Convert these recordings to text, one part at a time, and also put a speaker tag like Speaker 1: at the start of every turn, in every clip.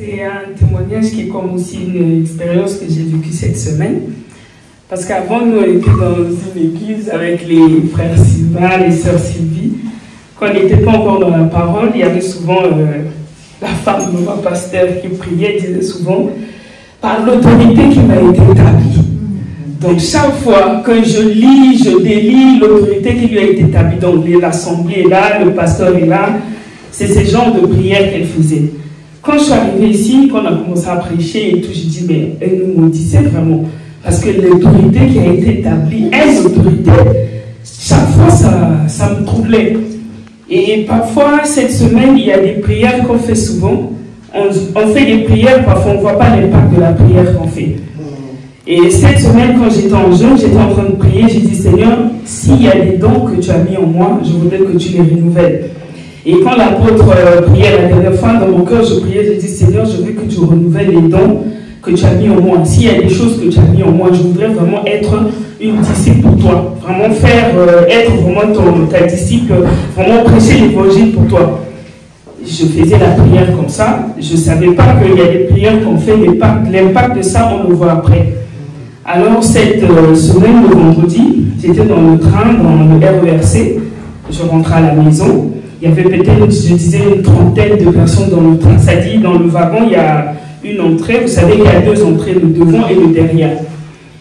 Speaker 1: C'est un témoignage qui est comme aussi une expérience que j'ai vécue cette semaine. Parce qu'avant, nous, on était dans une église avec les frères Sylvain, les sœurs Sylvie. Quand on n'était pas encore dans la parole, il y avait souvent la femme de ma pasteur qui priait, disait souvent, par l'autorité qui m'a été établie. Donc chaque fois que je lis, je délie l'autorité qui lui a été établie. Donc l'assemblée est là, le pasteur est là. C'est ce genre de prière qu'elle faisait. Quand je suis arrivée ici, quand on a commencé à prêcher et tout, je dis, mais elle nous maudissait vraiment. Parce que l'autorité qui a été établie est l'autorité. Chaque fois, ça me troublait. Et parfois, cette semaine, il y a des prières qu'on fait souvent. On fait des prières, parfois on ne voit pas l'impact de la prière qu'on fait. Et cette semaine, quand j'étais en jeûne, j'étais en train de prier, j'ai dit, Seigneur, s'il y a des dons que tu as mis en moi, je voudrais que tu les renouvelles. Et quand l'apôtre priait la dernière fois, dans mon cœur, je priais, je dis, Seigneur, je veux que tu renouvelles les dons que tu as mis en moi. S'il y a des choses que tu as mis en moi, je voudrais vraiment être une disciple pour toi. Vraiment faire, être vraiment ta disciple, vraiment prêcher l'évangile pour toi. Je faisais la prière comme ça. Je ne savais pas qu'il y a des prières qu'on fait, l'impact de ça, on le voit après. Alors, cette semaine, le vendredi, j'étais dans le train, dans le RERC. Je rentrais à la maison. Il y avait peut-être, je disais, une trentaine de personnes dans le train. Ça dit, dans le wagon, il y a une entrée. Vous savez qu'il y a deux entrées, le devant et le derrière.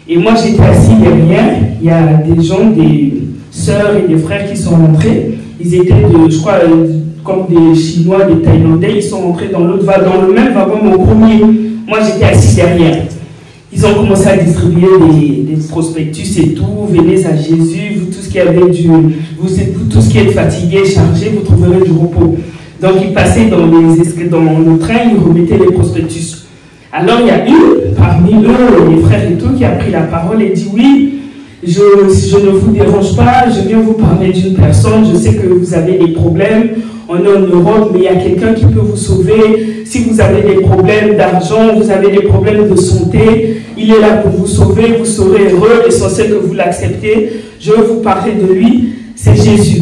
Speaker 1: Et moi, j'étais assis derrière. Il y a des gens, des sœurs et des frères qui sont rentrés. Ils étaient, je crois, comme des Chinois, des Thaïlandais. Ils sont rentrés dans l'autre wagon, dans le même wagon, mais au premier. Moi, j'étais assis derrière. Ils ont commencé à distribuer des prospectus et tout. Venez à Jésus, vous tous qui avez vous tous qui êtes fatigués, chargés, vous trouverez du repos. Donc ils passaient dans le train, ils remettaient les prospectus. Alors il y a une, parmi eux, les frères et tout, qui a pris la parole et dit, oui, je ne vous dérange pas, je viens vous parler d'une personne, je sais que vous avez des problèmes, on est en Europe, mais il y a quelqu'un qui peut vous sauver. Si vous avez des problèmes d'argent, vous avez des problèmes de santé, il est là pour vous sauver, vous serez heureux, l'essentiel que vous l'acceptez. Je veux vous parler de lui, c'est Jésus.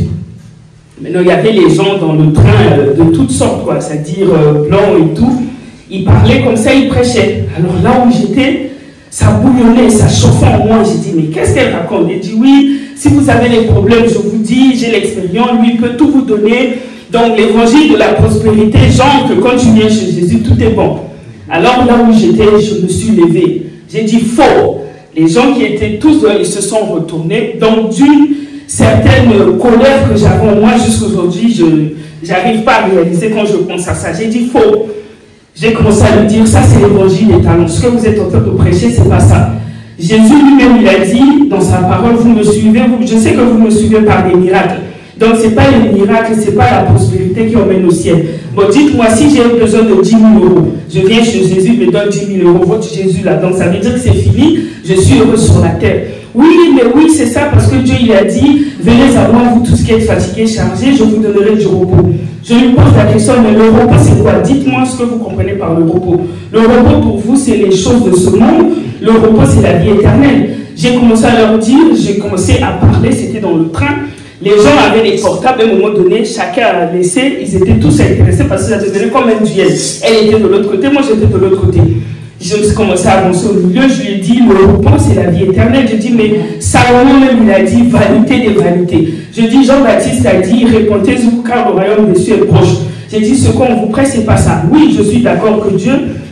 Speaker 1: Maintenant, il y avait les gens dans le train de toutes sortes, quoi, c'est-à-dire blancs et tout. Ils parlaient comme ça, ils prêchaient. Alors là où j'étais, ça bouillonnait, ça chauffait en moi. J'ai dit, mais qu'est-ce qu'elle raconte? Elle dit, oui, si vous avez des problèmes, je vous dis, j'ai l'expérience, lui peut tout vous donner. Donc l'évangile de la prospérité, genre que quand tu viens chez Jésus, tout est bon. Alors là où j'étais, je me suis levé. J'ai dit, faux. Les gens qui étaient tous là, ils se sont retournés. Donc d'une certaine colère que j'avais en moi jusqu'aujourd'hui, je n'arrive pas à réaliser quand je pense à ça. J'ai dit, faux. J'ai commencé à lui dire, ça c'est l'évangile des talents. Ce que vous êtes en train de prêcher, c'est pas ça. Jésus lui-même, il a dit dans sa parole, vous me suivez, je sais que vous me suivez par des miracles. Donc, ce n'est pas les miracles, ce n'est pas la prospérité qui emmène au ciel. Bon, dites-moi, si j'ai besoin de 10 000 €, je viens chez Jésus, il me donne 10 000 €, votre Jésus là. Donc, ça veut dire que c'est fini, je suis heureux sur la terre. Oui, mais oui, c'est ça, parce que Dieu, il a dit, venez à moi, vous tous qui êtes fatigués, chargés, je vous donnerai du repos. Je lui pose la question, mais le repos, c'est quoi? Dites-moi ce que vous comprenez par le repos. Le repos, pour vous, c'est les choses de ce monde. Le repos, c'est la vie éternelle. J'ai commencé à leur dire, j'ai commencé à parler, c'était dans le train. Les gens avaient des portables, à un moment donné, chacun a laissé, ils étaient tous intéressés parce que ça devenait comme un duel. Elle était de l'autre côté, moi j'étais de l'autre côté. Je me suis commencé à avancer au milieu, je lui ai dit, le repos c'est la vie éternelle. Je dis, mais Salomon même il a dit, vanité des vanités. Je dis, Jean-Baptiste a dit, répondez-vous car le royaume des cieux est proche. J'ai dit, ce qu'on vous prête, c'est pas ça. Oui, je suis d'accord que Dieu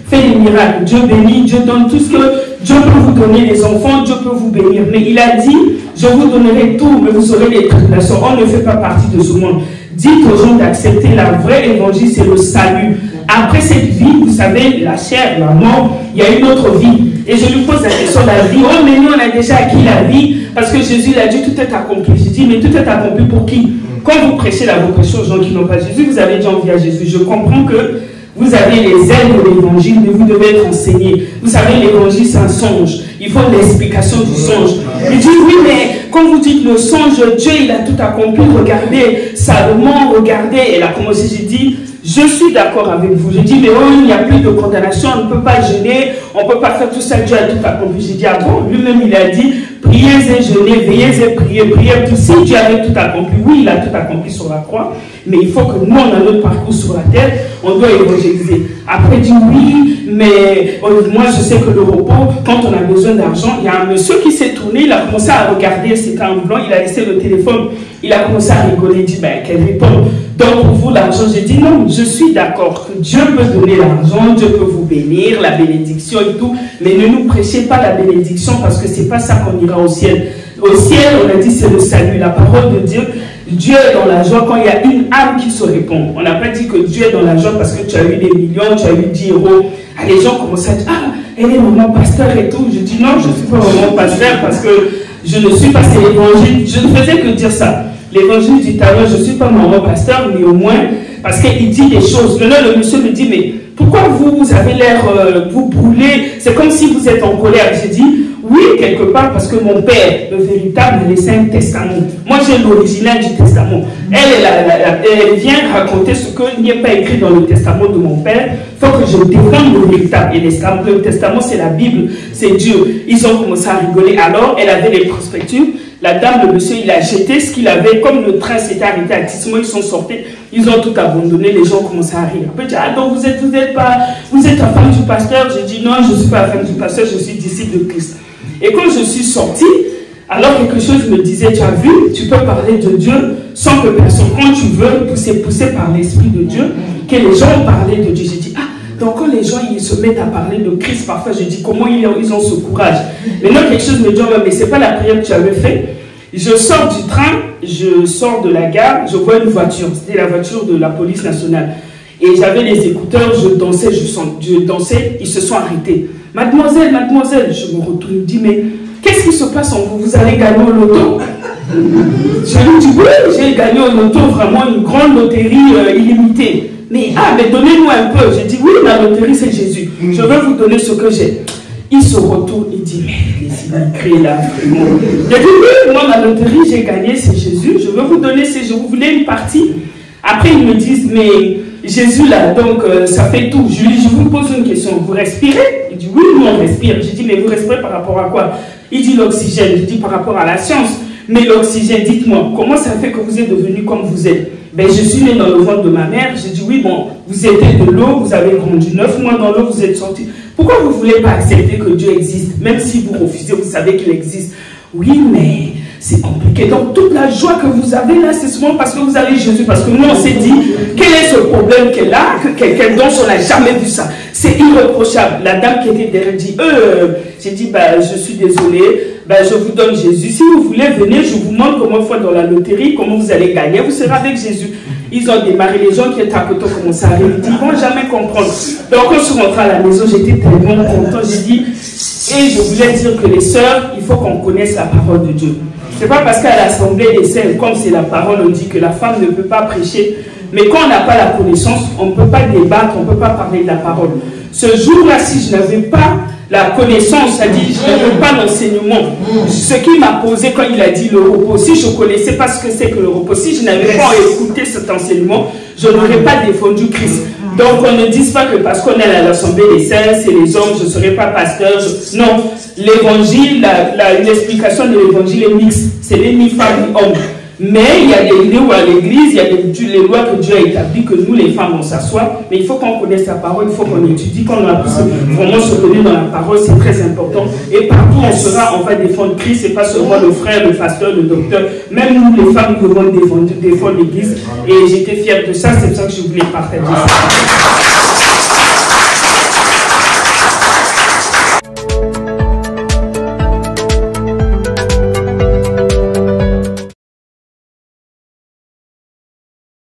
Speaker 1: fait des miracles, Dieu bénit, Dieu donne tout ce que Dieu peut vous donner, les enfants, Dieu peut vous bénir. Mais il a dit, je vous donnerai tout, mais vous aurez des tribulations. On ne fait pas partie de ce monde. Dites aux gens d'accepter la vraie évangile, c'est le salut. Après cette vie, vous savez, la chair, la mort, il y a une autre vie. Et je lui pose la question de la vie. Oh, mais nous, on a déjà acquis la vie, parce que Jésus l'a dit, tout est accompli. Je dis, mais tout est accompli pour qui? Quand vous prêchez là, vous prêchez aux gens qui n'ont pas Jésus, vous avez déjà envie à Jésus. Je comprends que vous avez les ailes de l'évangile, mais vous devez être enseigné. Vous savez, l'évangile, c'est un songe. Il faut l'explication du songe. Il dit, oui, mais quand vous dites le songe, Dieu, il a tout accompli. Regardez, Salomon, regardez. Elle a commencé, j'ai dit, je je suis d'accord avec vous. Je dis, mais oh, il n'y a plus de condamnation, on ne peut pas jeûner, on ne peut pas faire tout ça, Dieu a tout accompli. J'ai dit, ah bon, lui-même il a dit, priez et jeûnez, veillez et priez, tout. Si Dieu avait tout accompli, oui, il a tout accompli sur la croix, mais il faut que nous, on a notre parcours sur la terre, on doit évangéliser. Après, il dit, oui, mais moi, je sais que le repos, quand on a besoin d'argent, il y a un monsieur qui s'est tourné, il a commencé à regarder, c'était un blanc, il a laissé le téléphone, il a commencé à rigoler, il dit, ben, qu'elle répond. Donc, pour vous, l'argent, j'ai dit, non, je suis d'accord que Dieu peut donner l'argent, Dieu peut vous bénir, la bénédiction et tout, mais ne nous prêchez pas la bénédiction parce que c'est pas ça qu'on ira au ciel. Au ciel, on a dit, c'est le salut, la parole de Dieu. Dieu est dans la joie quand il y a une âme qui se répond. On n'a pas dit que Dieu est dans la joie parce que tu as eu des millions, tu as eu 10 euros. Ah, les gens commencent à dire, ah, elle est maman pasteur et tout. Je dis, non, je ne suis pas maman pasteur parce que je ne suis pas, c'est l'évangile. Je ne faisais que dire ça. L'évangile dit à l'heure, je ne suis pas maman pasteur, mais au moins, parce qu'il dit des choses. Là, le monsieur me dit, mais pourquoi vous avez l'air, vous brûlez, c'est comme si vous êtes en colère. J'ai dit, oui, quelque part, parce que mon père, le véritable, m'a laissé un testament. Moi, j'ai l'original du testament. Elle vient raconter ce qu'il n'y a pas écrit dans le testament de mon père. Il faut que je défende le véritable. Et le testament, c'est la Bible, c'est Dieu. Ils ont commencé à rigoler. Alors, elle avait les prospectus. La dame, le monsieur, il a jeté ce qu'il avait. Comme le train s'était arrêté à Tissimo, ils sont sortis. Ils ont tout abandonné. Les gens ont commencé à rire. Après, ah, donc vous êtes la femme du pasteur. J'ai dit, non, je ne suis pas la femme du pasteur, je suis disciple de Christ. Et quand je suis sortie, alors quelque chose me disait, tu as vu, tu peux parler de Dieu sans que personne, quand tu veux, poussé par l'Esprit de Dieu, que les gens parlaient de Dieu. J'ai dit, ah, donc quand les gens ils se mettent à parler de Christ, parfois je dis, comment ils ont ce courage. Maintenant, quelque chose me dit, oh, mais ce n'est pas la prière que tu avais fait. Je sors du train, je sors de la gare, je vois une voiture, c'était la voiture de la police nationale. Et j'avais les écouteurs, je dansais, ils se sont arrêtés. Mademoiselle, mademoiselle, je me retourne, je me dis, mais qu'est-ce qui se passe en vous? Vous allez gagner au loto? Je lui dis, oui, j'ai gagné au loto, vraiment une grande loterie illimitée. Mais donnez-nous un peu. J'ai dit, oui, la loterie, c'est Jésus. Je vais vous donner ce que j'ai. Il se retourne, il dit, mais les immigrés là, vraiment. J'ai dit, oui, moi, ma loterie, j'ai gagné, c'est Jésus. Je vais vous donner, vous voulez une partie? Après, ils me disent, mais Jésus là, donc ça fait tout. Je vous pose une question, vous respirez? Il dit, oui, nous on respire. Je dis, mais vous respirez par rapport à quoi? Il dit, l'oxygène. Je dis, par rapport à la science. Mais l'oxygène, dites-moi, comment ça fait que vous êtes devenu comme vous êtes? Ben, je suis né dans le ventre de ma mère. J'ai dit, oui, bon, vous étiez de l'eau, vous avez grandi 9 mois dans l'eau, vous êtes sorti. Pourquoi vous ne voulez pas accepter que Dieu existe? Même si vous refusez, vous savez qu'il existe. Oui, mais c'est compliqué. Donc, toute la joie que vous avez là, c'est souvent parce que vous avez Jésus. Parce que nous, on s'est dit, quel est ce problème qu'elle a, que quelqu'un dont on n'a jamais vu ça? C'est irréprochable. La dame qui était derrière dit, j'ai dit, bah, je suis désolée, bah, je vous donne Jésus. Si vous voulez, venez, je vous montre comment faire dans la loterie, comment vous allez gagner, vous serez avec Jésus. Ils ont démarré, les gens qui étaient à côté ont commencé à arriver, ils ne vont jamais comprendre. Donc, quand je suis rentrée à la maison, j'étais tellement content, j'ai dit, et je voulais dire que les sœurs, il faut qu'on connaisse la parole de Dieu. Ce n'est pas parce qu'à l'Assemblée des Saints, comme c'est la parole, on dit que la femme ne peut pas prêcher. Mais quand on n'a pas la connaissance, on ne peut pas débattre, on ne peut pas parler de la parole. Ce jour-là, si je n'avais pas la connaissance, c'est-à-dire je n'avais pas l'enseignement, ce qu'il m'a posé quand il a dit le repos, si je ne connaissais pas ce que c'est que le repos, si je n'avais pas écouté cet enseignement, je n'aurais pas défendu Christ. Donc on ne dise pas que parce qu'on est à l'Assemblée des Saints, c'est les hommes, je ne serai pas pasteur. Non, l'évangile, l'explication de l'évangile est mixte, c'est ni femmes ni hommes. Mais il y a des idées où à l'église, il y a les lois que Dieu a établies, que nous les femmes on s'assoit, mais il faut qu'on connaisse la parole, il faut qu'on étudie, qu'on a vraiment se connaître dans la parole, c'est très important. Et partout on sera, on va défendre Christ, c'est pas seulement le frère, le pasteur, le docteur, même nous les femmes nous devons défendre l'église, et j'étais fière de ça, c'est pour ça que je voulais partager ça.